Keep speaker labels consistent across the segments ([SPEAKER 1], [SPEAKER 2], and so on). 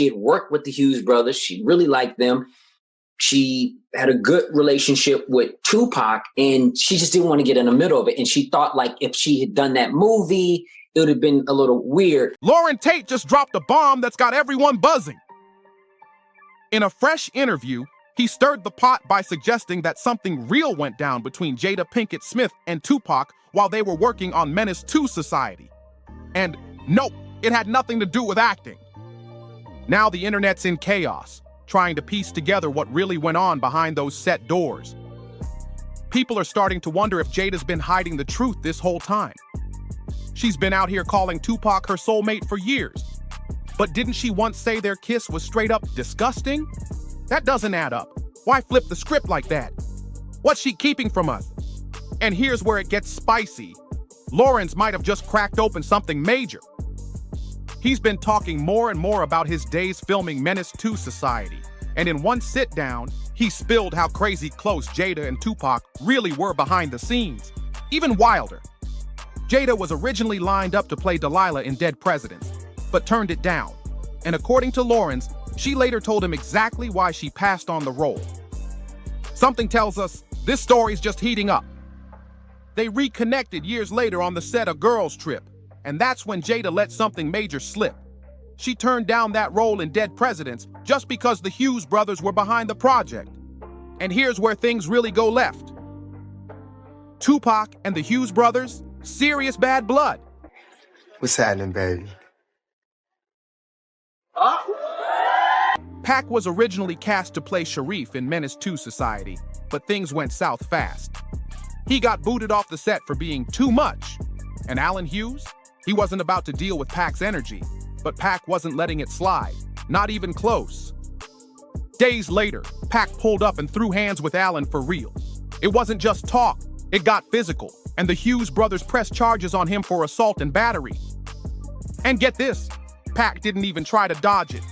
[SPEAKER 1] She had worked with the Hughes brothers. She really liked them. She had a good relationship with Tupac, and she just didn't want to get in the middle of it. And she thought, like, if she had done that movie, it would have been a little weird.
[SPEAKER 2] Larenz Tate just dropped a bomb that's got everyone buzzing. In a fresh interview, he stirred the pot by suggesting that something real went down between Jada Pinkett Smith and Tupac while they were working on Menace II Society. And nope, it had nothing to do with acting. Now the internet's in chaos, trying to piece together what really went on behind those set doors. People are starting to wonder if Jada's been hiding the truth this whole time. She's been out here calling Tupac her soulmate for years. But didn't she once say their kiss was straight up disgusting? That doesn't add up. Why flip the script like that? What's she keeping from us? And here's where it gets spicy. Larenz might have just cracked open something major. He's been talking more and more about his days filming Menace II Society, and in one sit-down, he spilled how crazy close Jada and Tupac really were behind the scenes. Even wilder. Jada was originally lined up to play Delilah in Dead Presidents, but turned it down. And according to Larenz, she later told him exactly why she passed on the role. Something tells us this story's just heating up. They reconnected years later on the set of Girls Trip, and that's when Jada let something major slip. She turned down that role in Dead Presidents just because the Hughes brothers were behind the project. And here's where things really go left. Tupac and the Hughes brothers, serious bad blood.
[SPEAKER 3] What's happening, baby?
[SPEAKER 2] Pac was originally cast to play Sharif in Menace II Society, but things went south fast. He got booted off the set for being too much. And Alan Hughes? He wasn't about to deal with Pac's energy, but Pac wasn't letting it slide, not even close. Days later, Pac pulled up and threw hands with Alan for real. It wasn't just talk, it got physical, and the Hughes brothers pressed charges on him for assault and battery. And get this, Pac didn't even try to dodge it.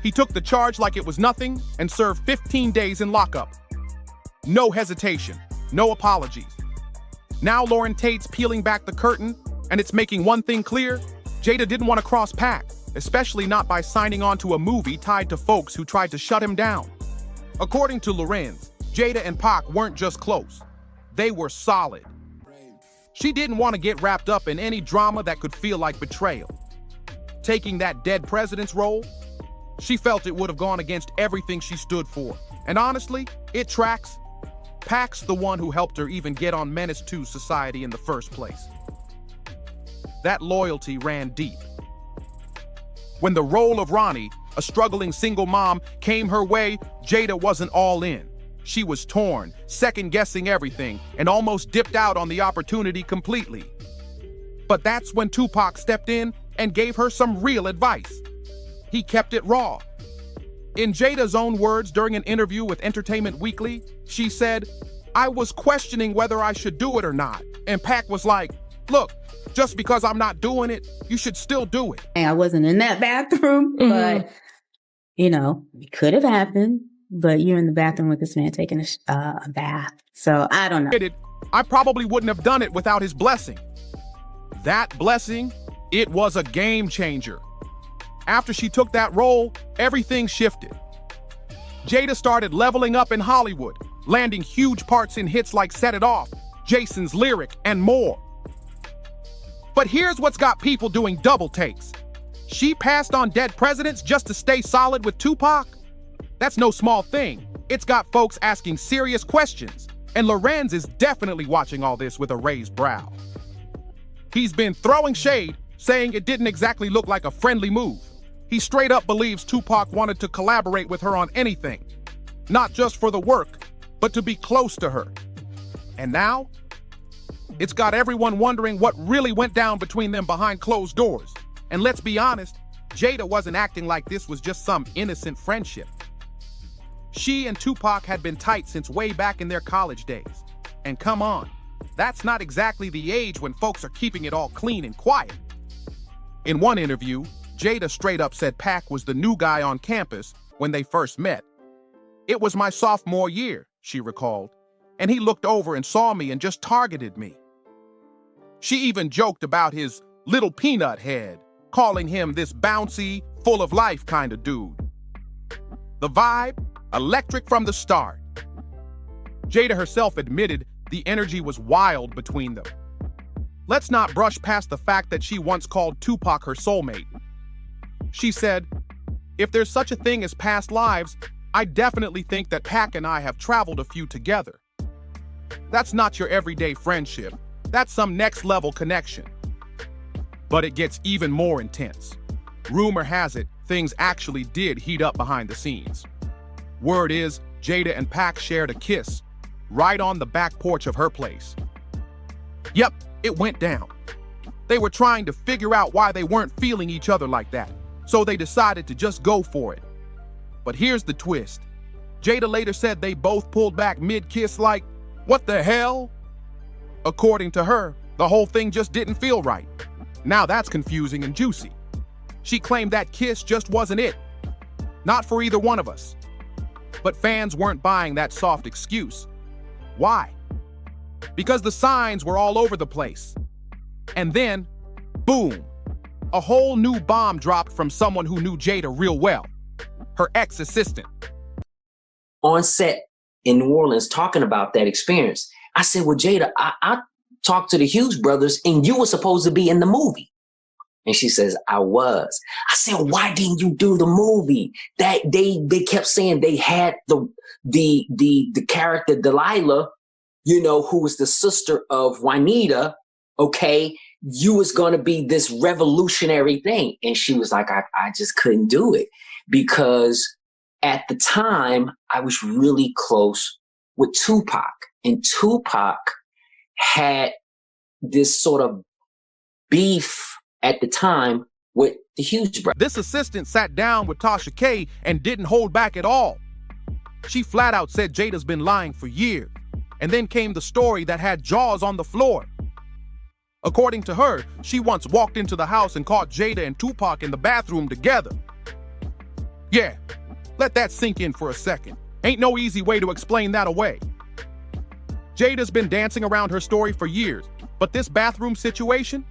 [SPEAKER 2] He took the charge like it was nothing and served 15 days in lockup. No hesitation, no apologies. Now Larenz Tate's peeling back the curtain, and it's making one thing clear: Jada didn't want to cross Pac, especially not by signing on to a movie tied to folks who tried to shut him down. According to Larenz, Jada and Pac weren't just close, they were solid. She didn't want to get wrapped up in any drama that could feel like betrayal. Taking that Dead President's role, she felt it would have gone against everything she stood for. And honestly, it tracks. Pac's the one who helped her even get on Menace II Society in the first place. That loyalty ran deep. When the role of Ronnie, a struggling single mom, came her way, Jada wasn't all in. She was torn, second-guessing everything, and almost dipped out on the opportunity completely. But that's when Tupac stepped in and gave her some real advice. He kept it raw. In Jada's own words during an interview with Entertainment Weekly, she said, "I was questioning whether I should do it or not." And Pac was like, "Look, just because I'm not doing it, you should still do it."
[SPEAKER 4] I wasn't in that bathroom, but, it could have happened. But you're in the bathroom with this man taking a bath. So I don't know.
[SPEAKER 2] I probably wouldn't have done it without his blessing. That blessing, it was a game changer. After she took that role, everything shifted. Jada started leveling up in Hollywood, landing huge parts in hits like Set It Off, Jason's Lyric, and more. But here's what's got people doing double takes. She passed on Dead Presidents just to stay solid with Tupac? That's no small thing. It's got folks asking serious questions, and Larenz is definitely watching all this with a raised brow. He's been throwing shade, saying it didn't exactly look like a friendly move. He straight up believes Tupac wanted to collaborate with her on anything, not just for the work, but to be close to her. And now, it's got everyone wondering what really went down between them behind closed doors. And let's be honest, Jada wasn't acting like this was just some innocent friendship. She and Tupac had been tight since way back in their college days. And come on, that's not exactly the age when folks are keeping it all clean and quiet. In one interview, Jada straight up said Pac was the new guy on campus when they first met. "It was my sophomore year," she recalled, "and he looked over and saw me and just targeted me." She even joked about his little peanut head, calling him this bouncy, full of life kind of dude. The vibe, electric from the start. Jada herself admitted the energy was wild between them. Let's not brush past the fact that she once called Tupac her soulmate. She said, "If there's such a thing as past lives, I definitely think that Pac and I have traveled a few together." That's not your everyday friendship. That's some next-level connection. But it gets even more intense. Rumor has it, things actually did heat up behind the scenes. Word is, Jada and Pac shared a kiss right on the back porch of her place. Yep, it went down. They were trying to figure out why they weren't feeling each other like that, so they decided to just go for it. But here's the twist. Jada later said they both pulled back mid-kiss like, "What the hell?" According to her, the whole thing just didn't feel right. Now that's confusing and juicy. She claimed that kiss just wasn't it. Not for either one of us. But fans weren't buying that soft excuse. Why? Because the signs were all over the place. And then, boom, a whole new bomb dropped from someone who knew Jada real well, her ex-assistant.
[SPEAKER 1] On set in New Orleans talking about that experience, I said, "Well, Jada, I talked to the Hughes brothers and you were supposed to be in the movie." And she says, "I was." I said, "Why didn't you do the movie?" That they kept saying they had the character Delilah, who was the sister of Juanita. Okay, you was going to be this revolutionary thing. And she was like, I just couldn't do it because at the time I was really close with Tupac, and Tupac had this sort of beef at the time with the Hughes brothers.
[SPEAKER 2] This assistant sat down with Tasha K and didn't hold back at all. She flat out said Jada's been lying for years. And then came the story that had jaws on the floor. According to her, she once walked into the house and caught Jada and Tupac in the bathroom together. Yeah, let that sink in for a second. Ain't no easy way to explain that away. Jada's been dancing around her story for years, but this bathroom situation?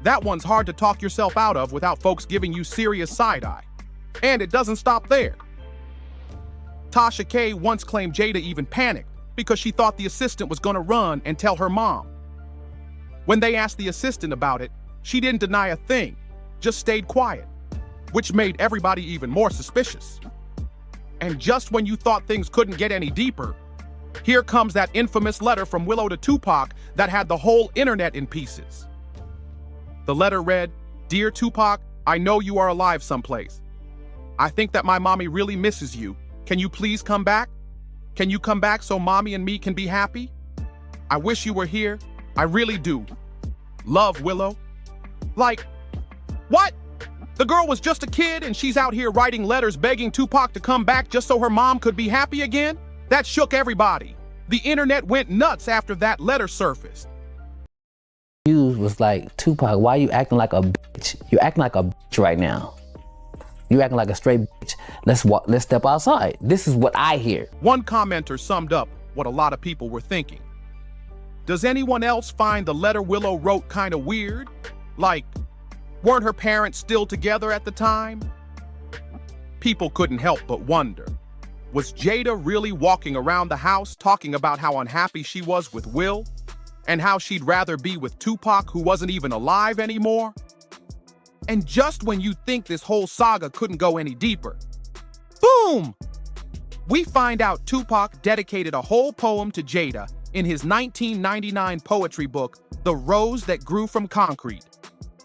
[SPEAKER 2] That one's hard to talk yourself out of without folks giving you serious side-eye. And it doesn't stop there. Tasha K once claimed Jada even panicked because she thought the assistant was gonna run and tell her mom. When they asked the assistant about it, she didn't deny a thing, just stayed quiet, which made everybody even more suspicious. And just when you thought things couldn't get any deeper, here comes that infamous letter from Willow to Tupac that had the whole internet in pieces. The letter read, "Dear Tupac, I know you are alive someplace. I think that my mommy really misses you. Can you please come back? Can you come back so mommy and me can be happy? I wish you were here. I really do. Love, Willow." Like, what? The girl was just a kid and she's out here writing letters begging Tupac to come back just so her mom could be happy again? That shook everybody. The internet went nuts after that letter surfaced.
[SPEAKER 5] Hughes was like, "Tupac, why you acting like a bitch? You're acting like a bitch right now. You acting like a straight bitch. Let's step outside. This is what I hear."
[SPEAKER 2] One commenter summed up what a lot of people were thinking. Does anyone else find the letter Willow wrote kind of weird? Like, weren't her parents still together at the time? People couldn't help but wonder. Was Jada really walking around the house talking about how unhappy she was with Will? And how she'd rather be with Tupac, who wasn't even alive anymore? And just when you think this whole saga couldn't go any deeper, boom! We find out Tupac dedicated a whole poem to Jada in his 1999 poetry book, The Rose That Grew from Concrete.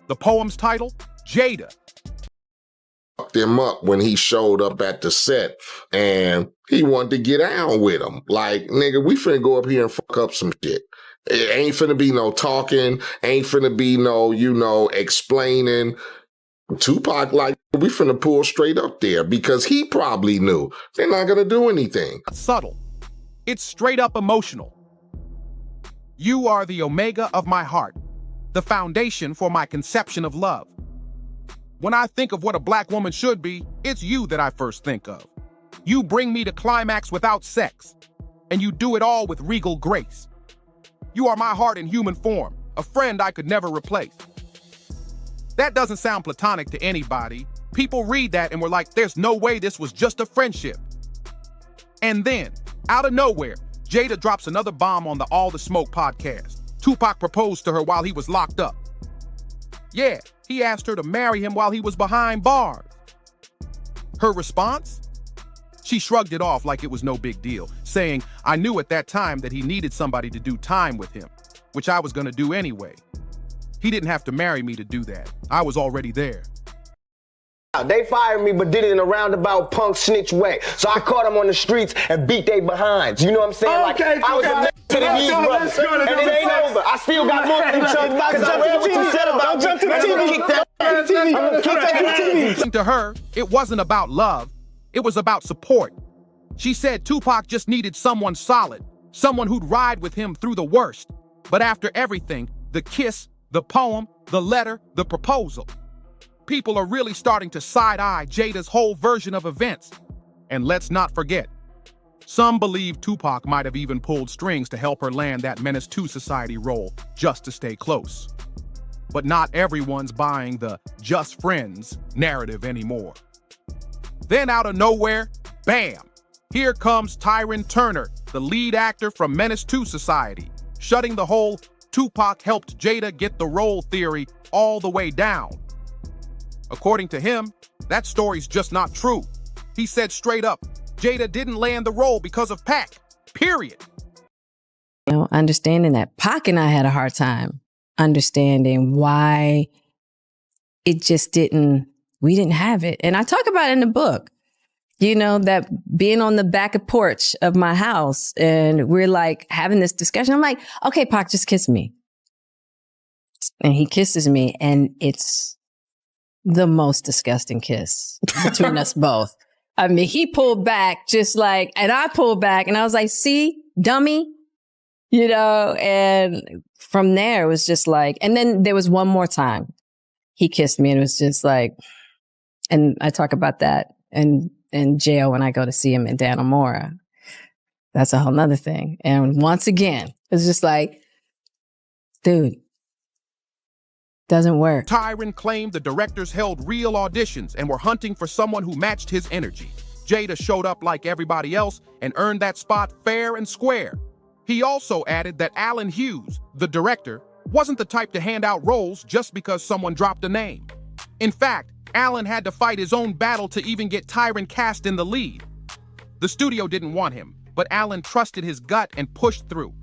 [SPEAKER 2] The poem's title, Jada.
[SPEAKER 6] Fucked him up when he showed up at the set and he wanted to get down with him. Like, nigga, we finna go up here and fuck up some shit. It ain't finna be no talking, ain't finna be no, explaining. Tupac, like, we finna pull straight up there because he probably knew they're not gonna do anything.
[SPEAKER 2] Subtle. It's straight up emotional. You are the omega of my heart, the foundation for my conception of love. When I think of what a black woman should be, it's you that I first think of. You bring me to climax without sex, and you do it all with regal grace. You are my heart in human form, a friend I could never replace. That doesn't sound platonic to anybody, People read that and were like, there's no way this was just a friendship. And then, out of nowhere, Jada drops another bomb on the All the Smoke podcast. Tupac proposed to her while he was locked up. Yeah, he asked her to marry him while he was behind bars. Her response? She shrugged it off like it was no big deal, saying, I knew at that time that he needed somebody to do time with him, which I was gonna do anyway. He didn't have to marry me to do that. I was already there.
[SPEAKER 7] They fired me, but did it in a roundabout punk snitch way. So I caught them on the streets and beat they behinds. You know what I'm saying?
[SPEAKER 8] Okay,
[SPEAKER 7] like I was a to the youth brothers. And it ain't over. I still got more than Chuck. Because I read what you said about jump to the TV.
[SPEAKER 2] To her, it wasn't about love. It was about support. She said Tupac just needed someone solid, someone who'd ride with him through the worst. But after everything, the kiss, the poem, the letter, the proposal, people are really starting to side-eye Jada's whole version of events. And let's not forget, some believe Tupac might have even pulled strings to help her land that Menace to Society role just to stay close. But not everyone's buying the just friends narrative anymore. Then out of nowhere, bam! Here comes Tyrin Turner, the lead actor from Menace to Society, shutting the whole Tupac helped Jada get the role theory all the way down. According to him, that story's just not true. He said straight up, Jada didn't land the role because of Pac, period.
[SPEAKER 9] You know, understanding that Pac and I had a hard time understanding why it just we didn't have it. And I talk about it in the book, you know, that being on the back of porch of my house and we're like having this discussion. I'm like, okay, Pac, just kiss me. And he kisses me and it's the most disgusting kiss between us both. I mean, he pulled back just like, and I pulled back and I was like, see, dummy, you know, and from there it was just like, and then there was one more time he kissed me and it was just like, and I talk about that in jail when I go to see him in Dannemora. That's a whole nother thing. And once again, it's just like, dude, doesn't work.
[SPEAKER 2] Tyrin claimed the directors held real auditions and were hunting for someone who matched his energy. Jada showed up like everybody else and earned that spot fair and square. He also added that Allen Hughes, the director, wasn't the type to hand out roles just because someone dropped a name. In fact, Allen had to fight his own battle to even get Tyrin cast in the lead. The studio didn't want him, but Allen trusted his gut and pushed through.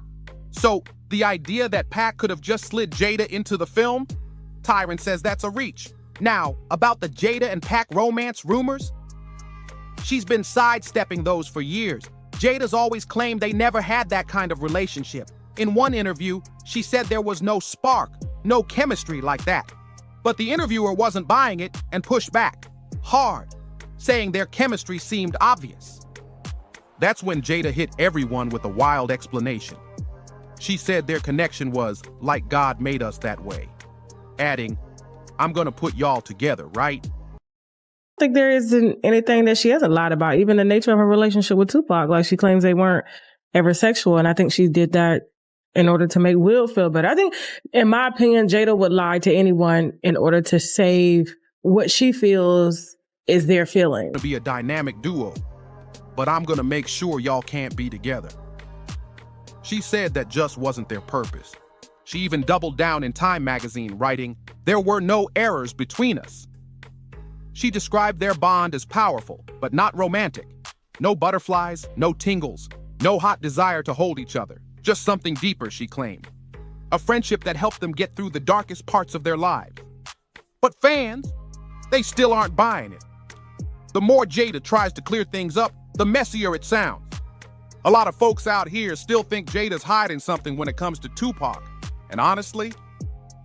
[SPEAKER 2] So, the idea that Pac could have just slid Jada into the film? Tyrin says that's a reach. Now, about the Jada and Pac romance rumors? She's been sidestepping those for years. Jada's always claimed they never had that kind of relationship. In one interview, she said there was no spark, no chemistry like that. But the interviewer wasn't buying it and pushed back, hard, saying their chemistry seemed obvious. That's when Jada hit everyone with a wild explanation. She said their connection was like God made us that way, adding, I'm gonna put y'all together, right?
[SPEAKER 8] I think there isn't anything that she hasn't lied about, even the nature of her relationship with Tupac. Like, she claims they weren't ever sexual, and I think she did that in order to make Will feel better. I think, in my opinion, Jada would lie to anyone in order to save what she feels is their feeling.
[SPEAKER 2] To be a dynamic duo, but I'm gonna make sure y'all can't be together. She said that just wasn't their purpose. She even doubled down in Time magazine, writing, there were no errors between us. She described their bond as powerful, but not romantic. No butterflies, no tingles, no hot desire to hold each other. Just something deeper, she claimed. A friendship that helped them get through the darkest parts of their lives. But fans, they still aren't buying it. The more Jada tries to clear things up, the messier it sounds. A lot of folks out here still think Jada's hiding something when it comes to Tupac. And honestly,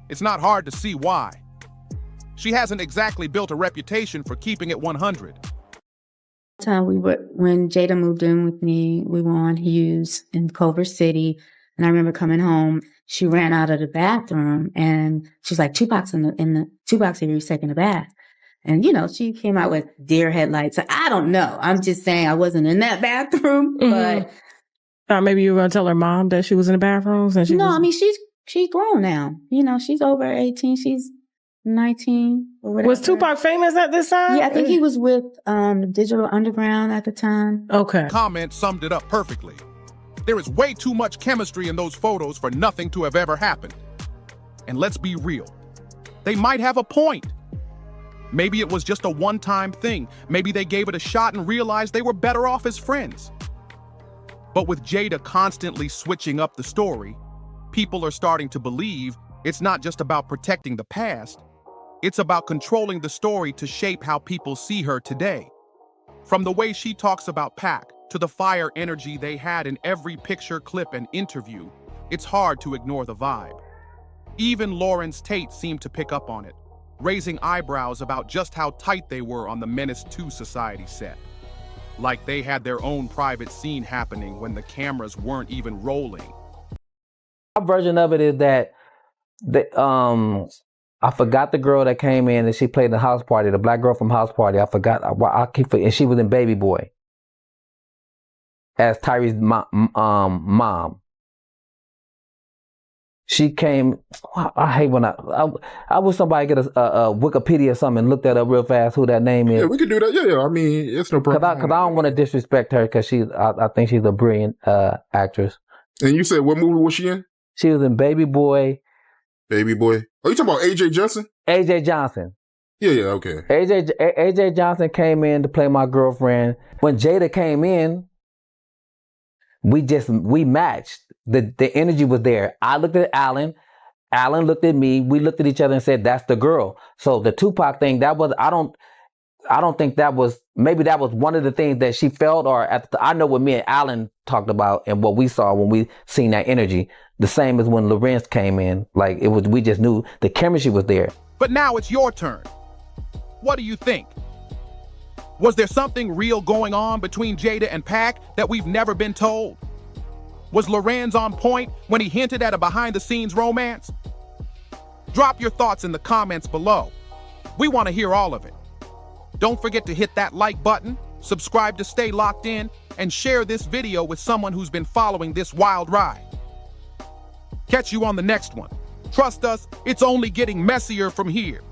[SPEAKER 2] it's not hard to see why. She hasn't exactly built a reputation for keeping it 100.
[SPEAKER 4] When Jada moved in with me, we were on Hughes in Culver City. And I remember coming home, she ran out of the bathroom and she's like, Tupac's Tupac's here, he's taking a bath. And, you know, she came out with deer headlights. I don't know. I'm just saying I wasn't in that bathroom, but.
[SPEAKER 8] Maybe you were going to tell her mom that she was in the bathrooms? And I mean,
[SPEAKER 4] she's grown now. You know, she's over 18. She's 19 or whatever.
[SPEAKER 8] Was Tupac famous at this time?
[SPEAKER 4] Yeah, I think he was with Digital Underground at the time.
[SPEAKER 8] Okay.
[SPEAKER 2] Comment summed it up perfectly. There is way too much chemistry in those photos for nothing to have ever happened. And let's be real. They might have a point. Maybe it was just a one-time thing. Maybe they gave it a shot and realized they were better off as friends. But with Jada constantly switching up the story, people are starting to believe it's not just about protecting the past, it's about controlling the story to shape how people see her today. From the way she talks about Pac, to the fire energy they had in every picture, clip, and interview, it's hard to ignore the vibe. Even Larenz Tate seemed to pick up on it, raising eyebrows about just how tight they were on the Menace II Society set. Like they had their own private scene happening when the cameras weren't even rolling.
[SPEAKER 5] My version of it is that I forgot the girl that came in and she played the house party, the black girl from House Party. I forgot. I keep forgetting. And she was in Baby Boy as Tyree's mom. She came. I hate when I wish somebody get a Wikipedia or something and look that up real fast. Who that name is?
[SPEAKER 10] Yeah, we could do that. Yeah. I mean, it's no problem.
[SPEAKER 5] Because I don't want to disrespect her because I think she's a brilliant actress.
[SPEAKER 10] And you said what movie was she in?
[SPEAKER 5] She was in Baby Boy.
[SPEAKER 10] Baby Boy. Oh, you talking about AJ Johnson?
[SPEAKER 5] AJ Johnson.
[SPEAKER 10] Yeah, okay.
[SPEAKER 5] AJ Johnson came in to play my girlfriend. When Jada came in, we matched. The energy was there. I looked at Alan. Alan looked at me. We looked at each other and said, "That's the girl." So the Tupac thing, that was I don't think that was, maybe that was one of the things that she felt, or I know what me and Alan talked about and what we saw when we seen that energy. The same as when Larenz came in. Like it was, we just knew the chemistry was there.
[SPEAKER 2] But now it's your turn. What do you think? Was there something real going on between Jada and Pac that we've never been told? Was Larenz on point when he hinted at a behind-the-scenes romance? Drop your thoughts in the comments below. We want to hear all of it. Don't forget to hit that like button, subscribe to stay locked in, and share this video with someone who's been following this wild ride. Catch you on the next one. Trust us, it's only getting messier from here.